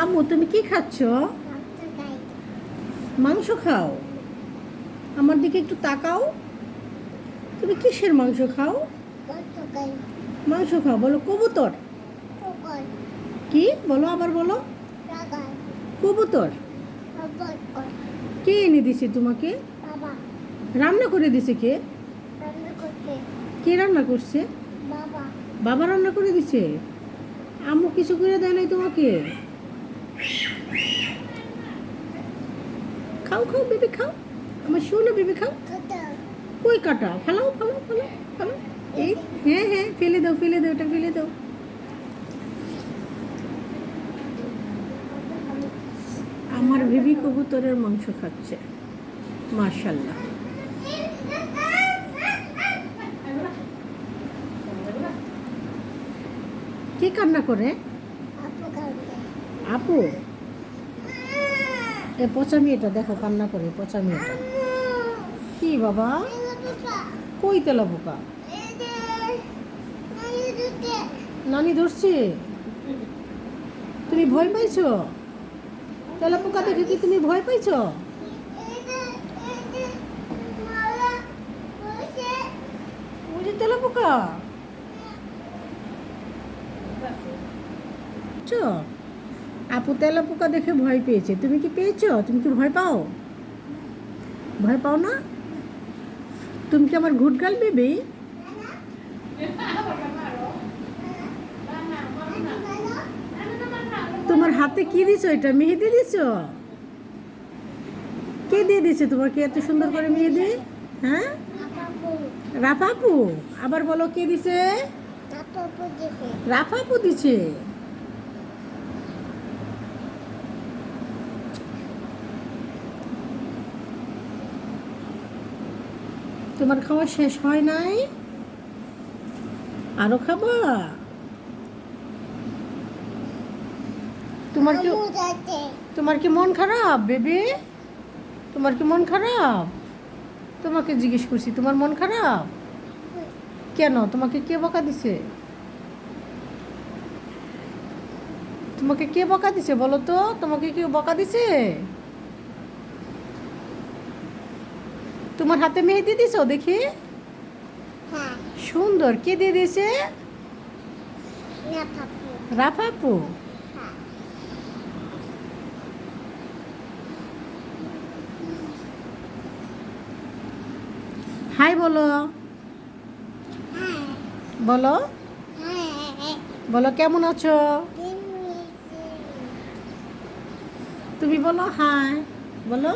আম্মু তুমি কি খাচ্ছ? মাংস খাও? আমার দিকে একটু তাকাও। তুমি কিসের মাংস খাও? মাংস খাও, বলো কবুতর। কি বলো, আবার বলো। কবুতর। কে এনে দিছে তোমাকে? রান্না করে দিছে কে? কে রান্না করছে? বাবা রান্না করে দিছে। আম্মু কিছু করে দেয় নাই তোমাকে? খাও খাও বেবি খাও, আমার শোনো বেবি খাও। কই কাটা? ফালাও ফালাও ফালাও ফালাও। এই হ্যাঁ হ্যাঁ, ফেলে দাও ফেলে দাও, এটা ফেলে দাও। আমার বেবি কবুতরের মাংস খাচ্ছে, মাশাআল্লাহ। কে কান্না করে? আপু। এ পচা মেয়েটা দেখো কান্না করে, পচা মেয়েটা। কি বাবা? কই তেলা পোকা? নানি ধরছে? তুমি ভয় পাইছো? তেলা পোকা দেখে কি তুমি ভয় পাইছো? ওই যে তেলা পোকা। আপু তেলা পোকা দেখে ভয় পেয়েছে, তুমি কি পেয়েছো? তুমি কি ভয় পাও? ভয় পাও না? তুমি কি আমার ঘুটগাল বেবি? তোমার হাতে কি দিছো? এটা মেহেদি দিছো? কে দিয়ে দিছে তোমাকে এত সুন্দর করে মেহেদি? হ্যাঁ, রাফাপু। আবার বলো, কে দিছে? রাফাপু দিছে। তোমার খাওয়া শেষ হয় নাই? আরো খাবা? তোমার কি মন খারাপ বেবি? তোমার কি মন খারাপ? তোমাকে জিজ্ঞেস করছি, তোমার মন খারাপ কেন? তোমাকে কে বকা দিছে? তোমাকে কে বকা দিছে বলো তো? তোমাকে কেউ বকা দিছে? তোমার হাতে মেহেদি দিছো দেখি। সুন্দর। কে দিয়ে দিয়েছে? রাফাপু। হাই বলো, বলো বলো কেমন আছো? তুমি বলো হাই, বলো।